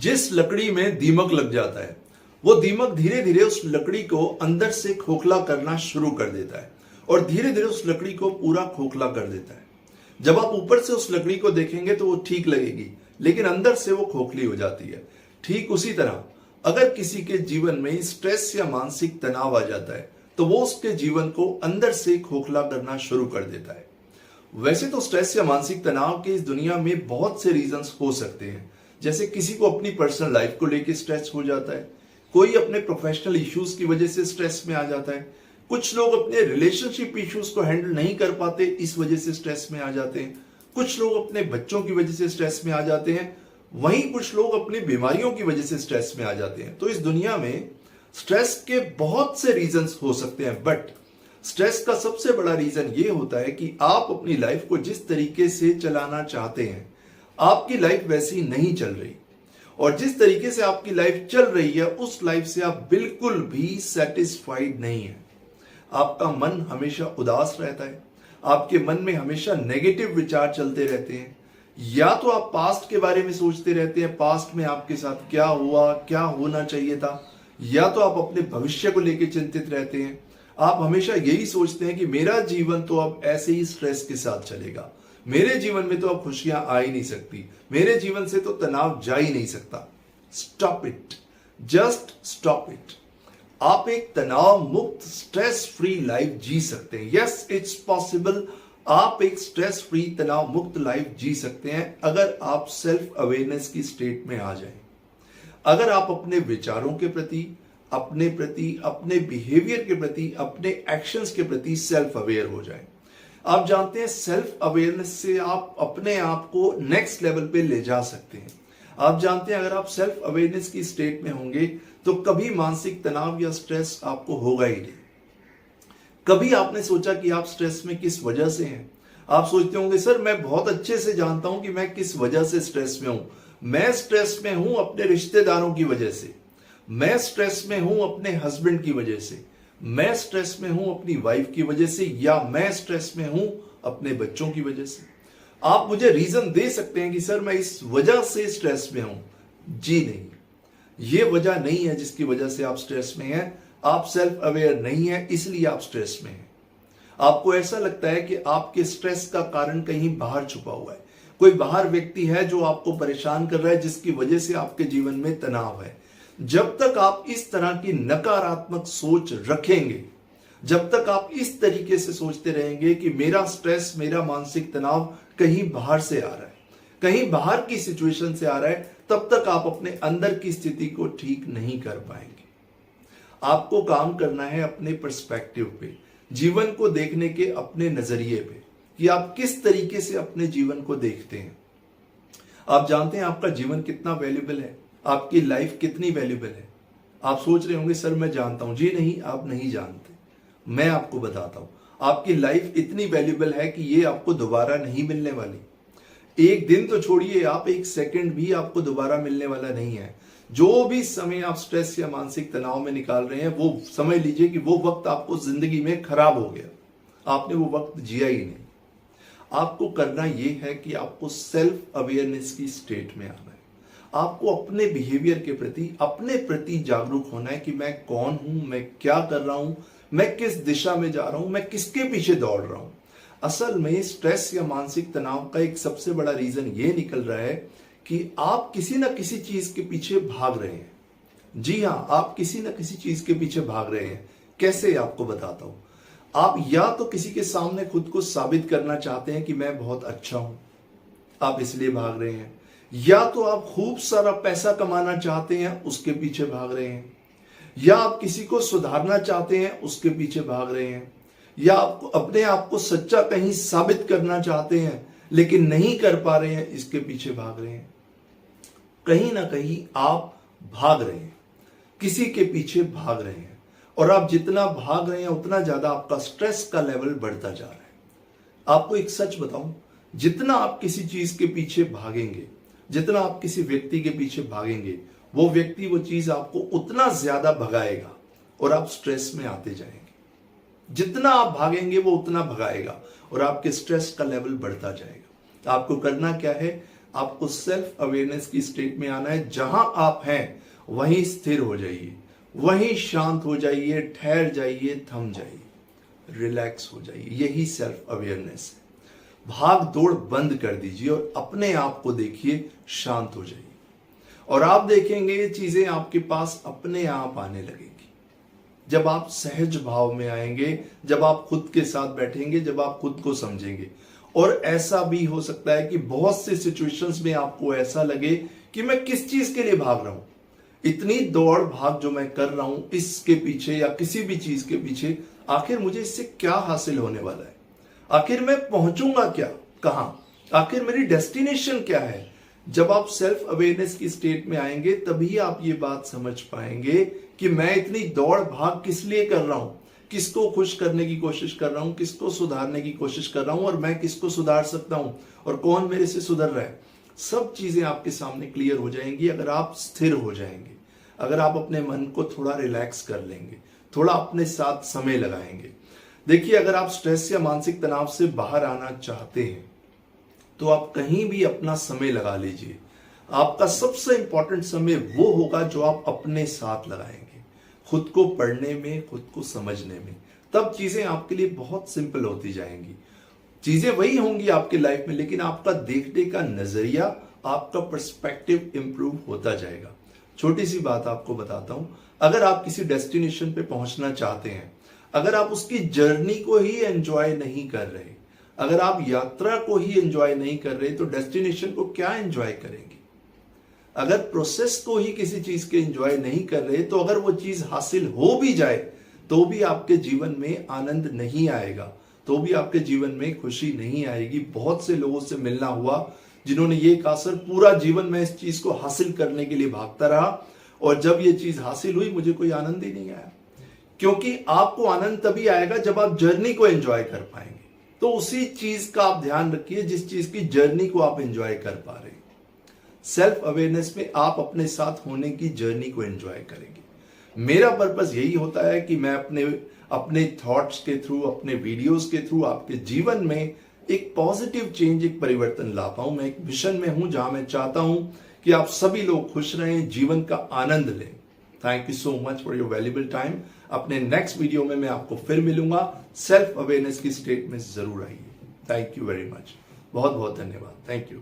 जिस लकड़ी में दीमक लग जाता है वो दीमक धीरे धीरे उस लकड़ी को अंदर से खोखला करना शुरू कर देता है और धीरे धीरे उस लकड़ी को पूरा खोखला कर देता है। जब आप ऊपर से उस लकड़ी को देखेंगे तो वो ठीक लगेगी, लेकिन अंदर से वो खोखली हो जाती है। ठीक उसी तरह अगर किसी के जीवन में स्ट्रेस या मानसिक तनाव आ जाता है तो वो उसके जीवन को अंदर से खोखला करना शुरू कर देता है। वैसे तो स्ट्रेस या मानसिक तनाव के इस दुनिया में बहुत से रीजंस हो सकते हैं। जैसे किसी को अपनी पर्सनल लाइफ को लेकर स्ट्रेस हो जाता है, कोई अपने प्रोफेशनल इश्यूज की वजह से स्ट्रेस में आ जाता है, कुछ लोग अपने रिलेशनशिप इश्यूज को हैंडल नहीं कर पाते, इस वजह से स्ट्रेस में आ जाते हैं, कुछ लोग अपने बच्चों की वजह से स्ट्रेस में आ जाते हैं, वहीं कुछ लोग अपनी बीमारियों की वजह से स्ट्रेस में आ जाते हैं। तो इस दुनिया में स्ट्रेस के बहुत से रीजंस हो सकते हैं, बट स्ट्रेस का सबसे बड़ा रीजन ये होता है कि आप अपनी लाइफ को जिस तरीके से चलाना चाहते हैं आपकी लाइफ वैसी नहीं चल रही, और जिस तरीके से आपकी लाइफ चल रही है उस लाइफ से आप बिल्कुल भी सेटिस्फाइड नहीं है। आपका मन हमेशा उदास रहता है, आपके मन में हमेशा नेगेटिव विचार चलते रहते हैं। या तो आप पास्ट के बारे में सोचते रहते हैं, पास्ट में आपके साथ क्या हुआ, क्या होना चाहिए था, या तो आप अपने भविष्य को लेकर चिंतित रहते हैं। आप हमेशा यही सोचते हैं कि मेरा जीवन तो अब ऐसे ही स्ट्रेस के साथ चलेगा, मेरे जीवन में तो अब खुशियां आ ही नहीं सकती, मेरे जीवन से तो तनाव जा ही नहीं सकता। Stop it, just stop it. आप एक तनाव मुक्त स्ट्रेस फ्री लाइफ जी सकते हैं। Yes, it's possible. आप एक स्ट्रेस फ्री तनाव मुक्त लाइफ जी सकते हैं अगर आप सेल्फ अवेयरनेस की स्टेट में आ जाएं। अगर आप अपने विचारों के प्रति, अपने बिहेवियर के प्रति, अपने एक्शंस के प्रति सेल्फ अवेयर हो जाएं। आप जानते हैं सेल्फ अवेयरनेस से आप अपने आप को नेक्स्ट लेवल पे ले जा सकते हैं। आप जानते हैं अगर आप सेल्फ अवेयरनेस की स्टेट में होंगे तो कभी मानसिक तनाव या स्ट्रेस आपको होगा ही नहीं। कभी आपने सोचा कि आप स्ट्रेस में किस वजह से हैं? आप सोचते होंगे सर मैं बहुत अच्छे से जानता हूं कि मैं किस वजह से स्ट्रेस में हूं। मैं स्ट्रेस में हूं अपने रिश्तेदारों की वजह से, मैं स्ट्रेस में हूं अपने हस्बैंड की वजह से, मैं स्ट्रेस में हूं अपनी वाइफ की वजह से, या मैं स्ट्रेस में हूं अपने बच्चों की वजह से। आप मुझे रीजन दे सकते हैं कि सर मैं इस वजह से स्ट्रेस में हूं। जी नहीं, ये वजह नहीं है जिसकी वजह से आप स्ट्रेस में हैं। आप सेल्फ अवेयर नहीं है इसलिए आप स्ट्रेस में हैं। आपको ऐसा लगता है कि आपके स्ट्रेस का कारण कहीं बाहर छुपा हुआ है, कोई बाहर व्यक्ति है जो आपको परेशान कर रहा है जिसकी वजह से आपके जीवन में तनाव है। जब तक आप इस तरह की नकारात्मक सोच रखेंगे, जब तक आप इस तरीके से सोचते रहेंगे कि मेरा स्ट्रेस, मेरा मानसिक तनाव कहीं बाहर से आ रहा है, कहीं बाहर की सिचुएशन से आ रहा है, तब तक आप अपने अंदर की स्थिति को ठीक नहीं कर पाएंगे। आपको काम करना है अपने पर्सपेक्टिव पे, जीवन को देखने के अपने नजरिए पे, कि आप किस तरीके से अपने जीवन को देखते हैं। आप जानते हैं आपका जीवन कितना वैल्यूबल है, आपकी लाइफ कितनी वैल्यूबल है। आप सोच रहे होंगे सर मैं जानता हूं। जी नहीं, आप नहीं जानते। मैं आपको बताता हूं, आपकी लाइफ इतनी वैल्यूबल है कि ये आपको दोबारा नहीं मिलने वाली। एक दिन तो छोड़िए, आप एक सेकंड भी आपको दोबारा मिलने वाला नहीं है। जो भी समय आप स्ट्रेस या मानसिक तनाव में निकाल रहे हैं वो समझ लीजिए कि वो वक्त आपको जिंदगी में खराब हो गया, आपने वो वक्त जिया ही नहीं। आपको करना ये है कि आपको सेल्फ अवेयरनेस की स्टेट में आना है। आपको अपने बिहेवियर के प्रति, अपने प्रति जागरूक होना है कि मैं कौन हूं, मैं क्या कर रहा हूं, मैं किस दिशा में जा रहा हूं, मैं किसके पीछे दौड़ रहा हूं। असल में स्ट्रेस या मानसिक तनाव का एक सबसे बड़ा रीजन ये निकल रहा है कि आप किसी ना किसी चीज के पीछे भाग रहे हैं। जी हां, आप किसी ना किसी चीज के पीछे भाग रहे हैं। कैसे, आपको बताता हूं। आप या तो किसी के सामने खुद को साबित करना चाहते हैं कि मैं बहुत अच्छा हूं, आप इसलिए भाग रहे हैं, या तो आप खूब सारा पैसा कमाना चाहते हैं, उसके पीछे भाग रहे हैं, या आप किसी को सुधारना चाहते हैं, उसके पीछे भाग रहे हैं, या आप अपने आप को सच्चा कहीं साबित करना चाहते हैं लेकिन नहीं कर पा रहे हैं, इसके पीछे भाग रहे हैं। कहीं ना कहीं आप भाग रहे हैं, किसी के पीछे भाग रहे हैं, और आप जितना भाग रहे हैं उतना ज्यादा आपका स्ट्रेस का लेवल बढ़ता जा रहा है। आपको एक सच बताऊं, जितना आप किसी चीज के पीछे भागेंगे, जितना आप किसी व्यक्ति के पीछे भागेंगे, वो व्यक्ति वो चीज आपको उतना ज्यादा भगाएगा और आप स्ट्रेस में आते जाएंगे। जितना आप भागेंगे वो उतना भगाएगा और आपके स्ट्रेस का लेवल बढ़ता जाएगा। आपको करना क्या है, आपको सेल्फ अवेयरनेस की स्टेट में आना है। जहां आप हैं वहीं स्थिर हो जाइए, वहीं शांत हो जाइए, ठहर जाइए, थम जाइए, रिलैक्स हो जाइए। यही सेल्फ अवेयरनेस है। भाग दौड़ बंद कर दीजिए और अपने आप को देखिए, शांत हो जाइए और आप देखेंगे ये चीजें आपके पास अपने आप आने लगेंगी। जब आप सहज भाव में आएंगे, जब आप खुद के साथ बैठेंगे, जब आप खुद को समझेंगे। और ऐसा भी हो सकता है कि बहुत से सिचुएशंस में आपको ऐसा लगे कि मैं किस चीज के लिए भाग रहा हूं, इतनी दौड़ भाग जो मैं कर रहा हूं इसके पीछे या किसी भी चीज के पीछे, आखिर मुझे इससे क्या हासिल होने वाला है, आखिर मैं पहुंचूंगा क्या, कहां, आखिर मेरी डेस्टिनेशन क्या है। जब आप सेल्फ अवेयरनेस की स्टेट में आएंगे तभी आप ये बात समझ पाएंगे कि मैं इतनी दौड़ भाग किस लिए कर रहा हूं, किसको खुश करने की कोशिश कर रहा हूं, किसको सुधारने की कोशिश कर रहा हूं और मैं किसको सुधार सकता हूं और कौन मेरे से सुधर रहा है। सब चीजें आपके सामने क्लियर हो जाएंगी अगर आप स्थिर हो जाएंगे, अगर आप अपने मन को थोड़ा रिलैक्स कर लेंगे, थोड़ा अपने साथ समय लगाएंगे। देखिए, अगर आप स्ट्रेस या मानसिक तनाव से बाहर आना चाहते हैं तो आप कहीं भी अपना समय लगा लीजिए। आपका सबसे इंपॉर्टेंट समय वो होगा जो आप अपने साथ लगाएंगे, खुद को पढ़ने में, खुद को समझने में। तब चीजें आपके लिए बहुत सिंपल होती जाएंगी। चीजें वही होंगी आपके लाइफ में, लेकिन आपका देखने का नजरिया, आपका पर्सपेक्टिव इंप्रूव होता जाएगा। छोटी सी बात आपको बताता हूं, अगर आप किसी डेस्टिनेशन पे पहुंचना चाहते हैं, अगर आप उसकी जर्नी को ही एंजॉय नहीं कर रहे, अगर आप यात्रा को ही एंजॉय नहीं कर रहे, तो डेस्टिनेशन को क्या एंजॉय करेंगे। अगर प्रोसेस को ही किसी चीज के एंजॉय नहीं कर रहे, तो अगर वो चीज हासिल हो भी जाए तो भी आपके जीवन में आनंद नहीं आएगा, तो भी आपके जीवन में खुशी नहीं आएगी। बहुत से लोगों से मिलना हुआ जिन्होंने ये कहा, सर पूरा जीवन मैं इस चीज को हासिल करने के लिए भागता रहा और जब ये चीज हासिल हुई मुझे कोई आनंद ही नहीं आया। क्योंकि आपको आनंद तभी आएगा जब आप जर्नी को एंजॉय कर पाएंगे। तो उसी चीज का आप ध्यान रखिए जिस चीज की जर्नी को आप एंजॉय कर पा रहे हैं। सेल्फ अवेयरनेस में आप अपने साथ होने की जर्नी को एंजॉय करेंगे। मेरा पर्पस यही होता है कि मैं अपने थॉट्स के थ्रू, अपने वीडियोस के थ्रू आपके जीवन में एक पॉजिटिव चेंज, एक परिवर्तन ला पाऊं। मैं एक मिशन में हूं जहां मैं चाहता हूं कि आप सभी लोग खुश रहें, जीवन का आनंद लें। Thank you so much for your valuable time. अपने नेक्स्ट वीडियो में मैं आपको फिर मिलूंगा। सेल्फ अवेयरनेस की स्टेट में जरूर आइए। थैंक यू वेरी मच, बहुत बहुत धन्यवाद। Thank you.